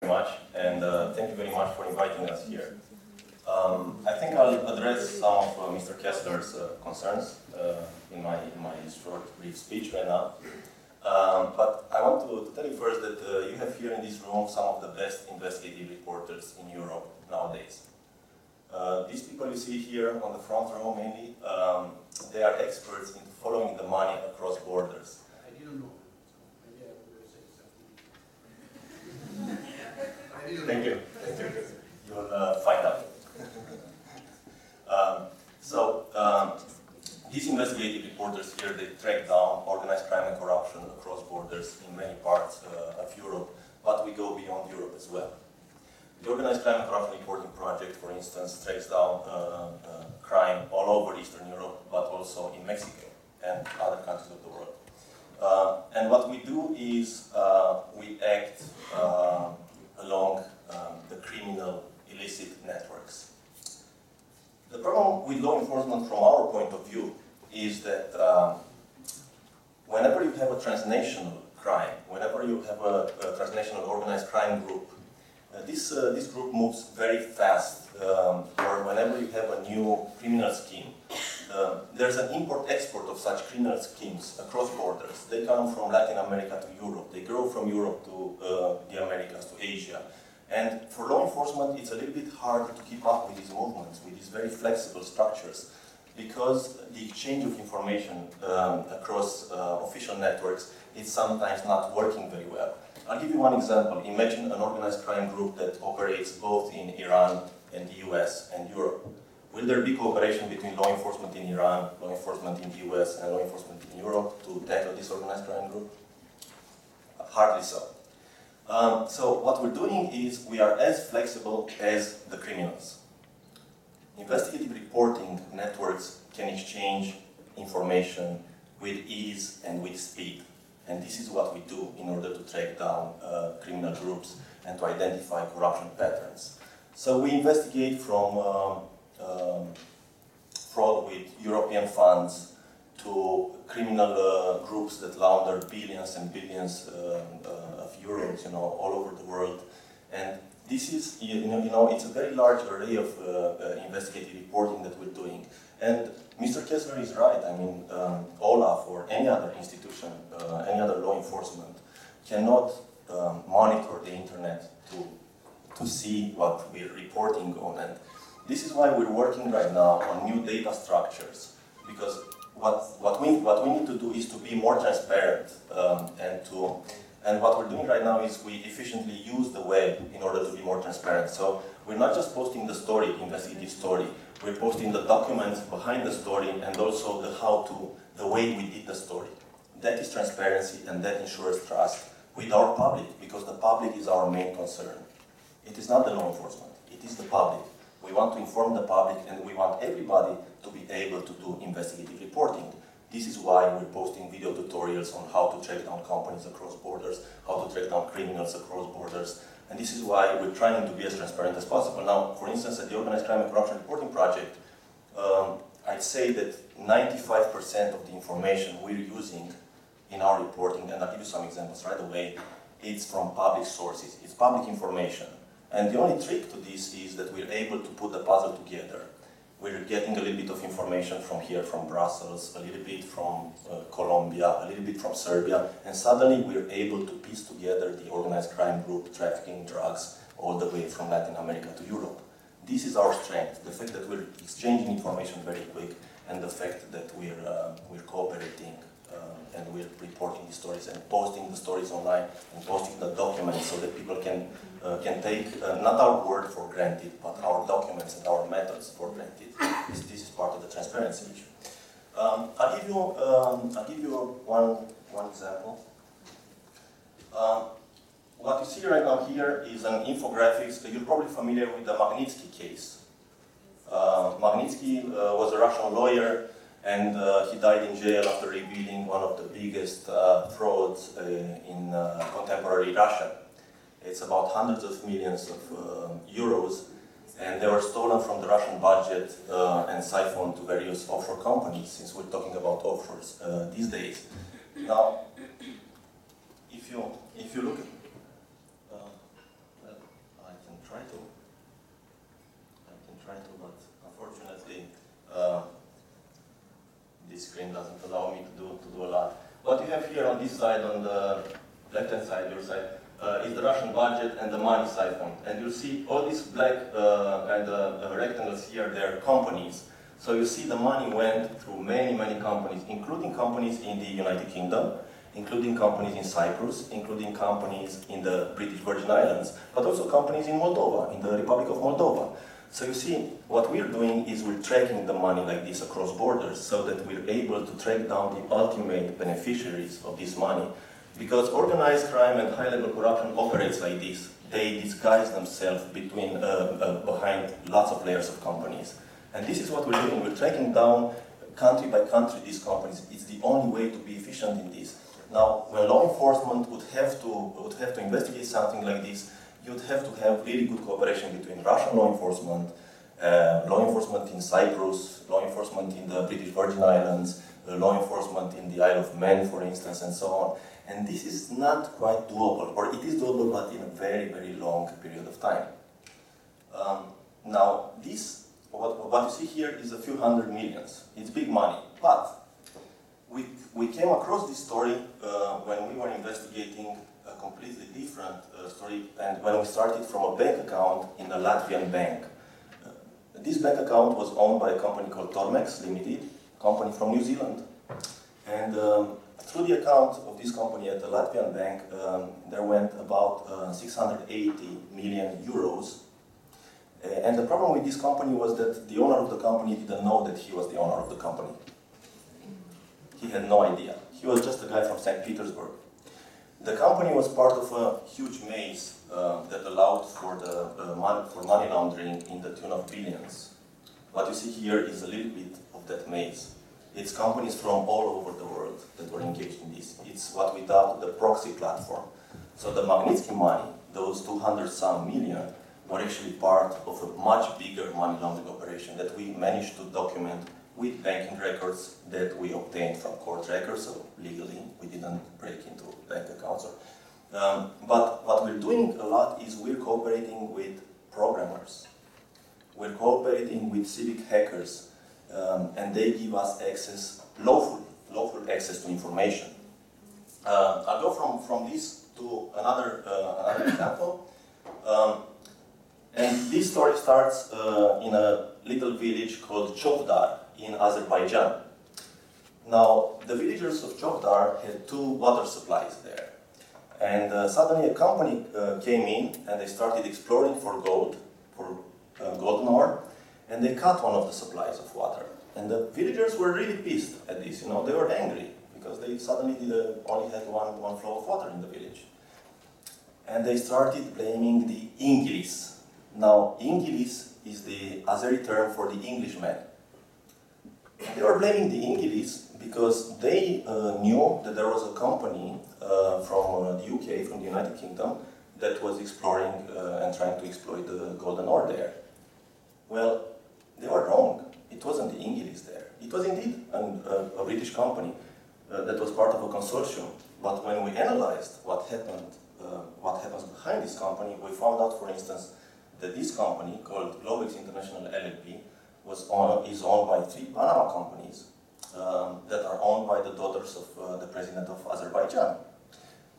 very much, and thank you very much for inviting us here. I think I'll address some of Mr. Kessler's concerns in my short, brief speech right now. But I want to tell you first that you have here in this room some of the best investigative reporters in Europe nowadays. These people you see here on the front row mainly, they are experts in following the money across borders. I didn't know. Thank you. You'll find out. These investigative reporters here, they track down organized crime and corruption across borders in many parts of Europe, but we go beyond Europe as well. The Organized Crime and Corruption Reporting Project, for instance, tracks down crime all over Eastern Europe, but also in Mexico and other countries of the world. And what we do is we act along the criminal illicit networks. The problem with law enforcement from our point of view is that whenever you have a transnational crime, whenever you have a transnational organized crime group, this group moves very fast, or whenever you have a new criminal scheme, there's an import-export of such criminal schemes across borders. They come from Latin America to Europe, they grow from Europe to the Americas, to Asia. And for law enforcement, it's a little bit hard to keep up with these movements, with these very flexible structures, because the exchange of information across official networks is sometimes not working very well. I'll give you one example. Imagine an organized crime group that operates both in Iran and the US and Europe. Will there be cooperation between law enforcement in Iran, law enforcement in the US, and law enforcement in Europe to tackle this organized crime group? Hardly so. So what we're doing is we are as flexible as the criminals. Investigative reporting networks can exchange information with ease and with speed. And this is what we do in order to track down criminal groups and to identify corruption patterns. So we investigate from fraud with European funds to criminal groups that launder billions and billions of euros, all over the world. And this is, it's a very large array of investigative reporting that we're doing. And Mr. Kessler is right. I mean, Olaf or any other institution, any other law enforcement cannot monitor the internet to see what we're reporting on. And this is why we're working right now on new data structures, because what we need to do is to be more transparent, and what we're doing right now is we efficiently use the web in order to be more transparent. So we're not just posting the story, the investigative story, we're posting the documents behind the story and also the how-to, the way we did the story. That is transparency, and that ensures trust with our public, because the public is our main concern. It is not the law enforcement, it is the public. We want to inform the public, and we want everybody to be able to do investigative reporting. This is why we're posting video tutorials on how to track down companies across borders, how to track down criminals across borders, and this is why we're trying to be as transparent as possible. Now, for instance, at the Organized Crime and Corruption Reporting Project, I'd say that 95% of the information we're using in our reporting, and I'll give you some examples right away, it's from public sources, it's public information. And the only trick to this is that we're able to put the puzzle together. We're getting a little bit of information from here, from Brussels, a little bit from Colombia, a little bit from Serbia, and suddenly we're able to piece together the organized crime group trafficking drugs all the way from Latin America to Europe. This is our strength, the fact that we're exchanging information very quick, and the fact that we're cooperating and we're reporting the stories and posting the stories online and posting the documents so that people can take not our word for granted, but our documents and our methods for granted. This is part of the transparency issue. I'll give you one example. What you see right now here is an infographics. You're probably familiar with the Magnitsky case. Magnitsky was a Russian lawyer, and he died in jail after revealing one of the biggest frauds in contemporary Russia. It's about hundreds of millions of euros, and they were stolen from the Russian budget and siphoned to various offshore companies, since we're talking about offshores these days. Now, if you look at this side, on the left-hand side, your side, is the Russian budget and the money siphon. And you'll see all these black kind of rectangles here, they're companies. So you see the money went through many, many companies, including companies in the United Kingdom, including companies in Cyprus, including companies in the British Virgin Islands, but also companies in Moldova, in the Republic of Moldova. So you see, what we're doing is we're tracking the money like this across borders so that we're able to track down the ultimate beneficiaries of this money. Because organized crime and high-level corruption operates like this. They disguise themselves behind lots of layers of companies. And this is what we're doing. We're tracking down country by country these companies. It's the only way to be efficient in this. Now, when law enforcement would have to investigate something like this, you'd have to have really good cooperation between Russian law enforcement in Cyprus, law enforcement in the British Virgin Islands, law enforcement in the Isle of Man, for instance, and so on. And this is not quite doable, or it is doable, but in a very, very long period of time. Now, what you see here is a few hundred millions. It's big money, but we came across this story when we were investigating a completely different story, and when we started from a bank account in a Latvian bank. This bank account was owned by a company called Tormex Limited, a company from New Zealand. And through the account of this company at the Latvian bank, there went about 680 million euros. And the problem with this company was that the owner of the company didn't know that he was the owner of the company. He had no idea. He was just a guy from St. Petersburg. The company was part of a huge maze that allowed for money laundering in the tune of billions. What you see here is a little bit of that maze. It's companies from all over the world that were engaged in this. It's what we dubbed the proxy platform. So the Magnitsky money, those 200-some million, were actually part of a much bigger money laundering operation that we managed to document with banking records that we obtained from court records, so legally we didn't break into bank accounts. But what we're doing a lot is we're cooperating with programmers. We're cooperating with civic hackers, and they give us access, lawful access to information. I'll go from this to another example. And this story starts in a little village called Chovdar in Azerbaijan. Now, the villagers of Chovdar had 2 water supplies there. And suddenly a company came in and they started exploring for gold, for golden ore, and they cut one of the supplies of water. And the villagers were really pissed at this, they were angry because they suddenly only had one flow of water in the village. And they started blaming the Inglis. Now, Inglis is the Azeri term for the Englishman. They were blaming the Inglis because they knew that there was a company from the UK, from the United Kingdom, that was exploring and trying to exploit the golden ore there. Well, they were wrong. It wasn't the Inglis there. It was indeed a British company that was part of a consortium. But when we analyzed what happens behind this company, we found out, for instance, that this company, called Globex International LLP, is owned by 3 Panama companies that are owned by the daughters of the president of Azerbaijan,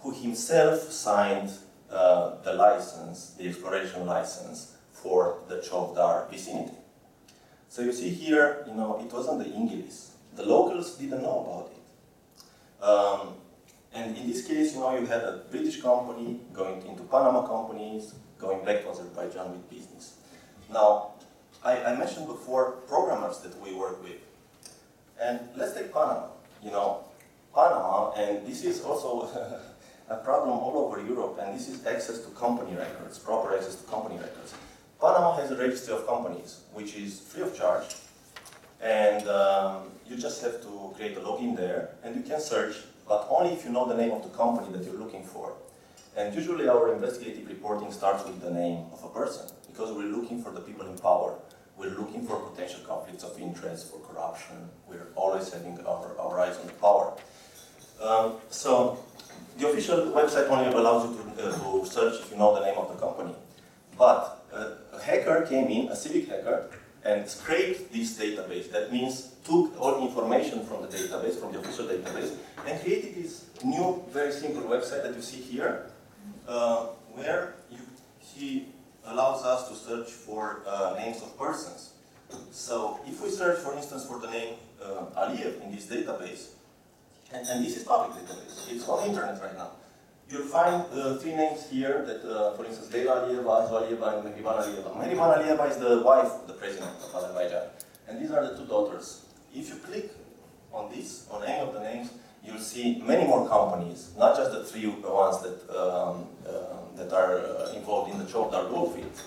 who himself signed the license, the exploration license, for the Chovdar vicinity. So you see here, it wasn't the Inglis. The locals didn't know about it. And in this case, you had a British company going into Panama companies, going back to Azerbaijan with business. Now, I mentioned before programmers that we work with. And let's take Panama. Panama, and this is also a problem all over Europe, and this is access to company records, proper access to company records. Panama has a registry of companies, which is free of charge, and you just have to create a login there, and you can search, but only if you know the name of the company that you're looking for. And usually our investigative reporting starts with the name of a person, because we're looking for the people in power. We're looking for potential conflicts of interest, for corruption. We're always having our eyes on the power. So the official website only allows you to search if you know the name of the company. But a hacker came in, a civic hacker, and scraped this database. That means took all information from the database, from the official database, and created this new, very simple website that you see here, where he allows us to search for names of persons. So if we search, for instance, for the name Aliyev in this database, and this is public database, it's on the internet right now, you'll find 3 names here that, for instance, Leyla Aliyeva, Azu Aliyeva, and Mehriban Aliyeva. Mehriban Aliyeva is the wife of the president of Azerbaijan, and these are the 2 daughters. If you click on this, on any of the names, you'll see many more companies, not just the 3 ones that that are involved in the Chovdar gold field.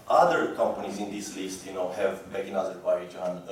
Other companies in this list, have back in Azerbaijan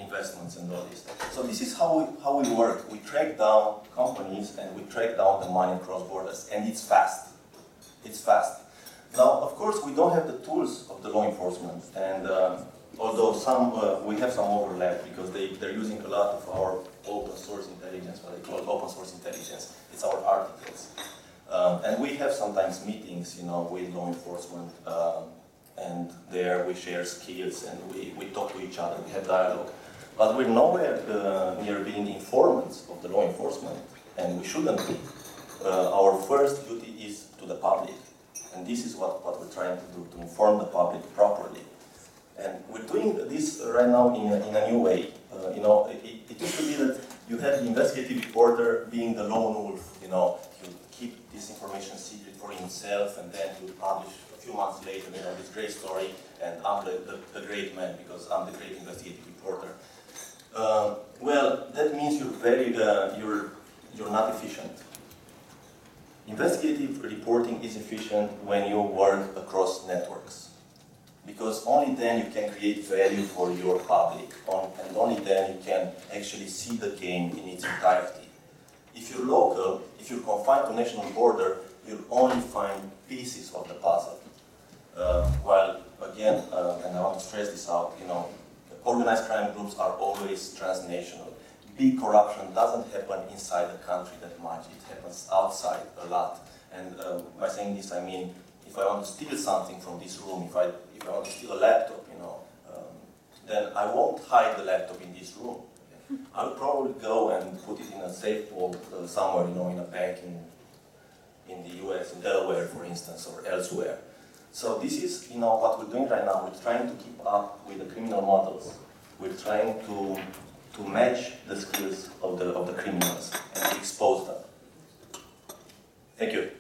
investments and all this. So this is how we work. We track down companies and we track down the money across borders, and it's fast. It's fast. Now, of course, we don't have the tools of the law enforcement, and although we have some overlap because they're using a lot of our open source intelligence, what they call open source intelligence. It's our articles, and we have sometimes meetings, with law enforcement. And there we share skills and we talk to each other, we have dialogue. But we're nowhere near being informants of the law enforcement, and we shouldn't be. Our first duty is to the public, and this is what we're trying to do, to inform the public properly. And we're doing this right now in a new way. It used to be that you had the investigative reporter being the lone wolf, he'll keep this information secret for himself, and then he'll publish a few months later, this great story, and I'm the great man because I'm the great investigative reporter. Well, that means you're not efficient. Investigative reporting is efficient when you work across networks, because only then you can create value for your public, and only then you can actually see the game in its entirety. If you're local, if you're confined to national border, you'll only find pieces of the puzzle. While, again, and I want to stress this out, organized crime groups are always transnational. Big corruption doesn't happen inside the country that much, it happens outside a lot. And by saying this, I mean, if I want to steal something from this room, if I want to steal a laptop, then I won't hide the laptop in this room. Okay? I'll probably go and put it in a safe vault somewhere, in a bank in the US, in Delaware, for instance, or elsewhere. So this is, what we're doing right now. We're trying to keep up with the criminal models. We're trying to match the skills of the criminals and to expose them. Thank you.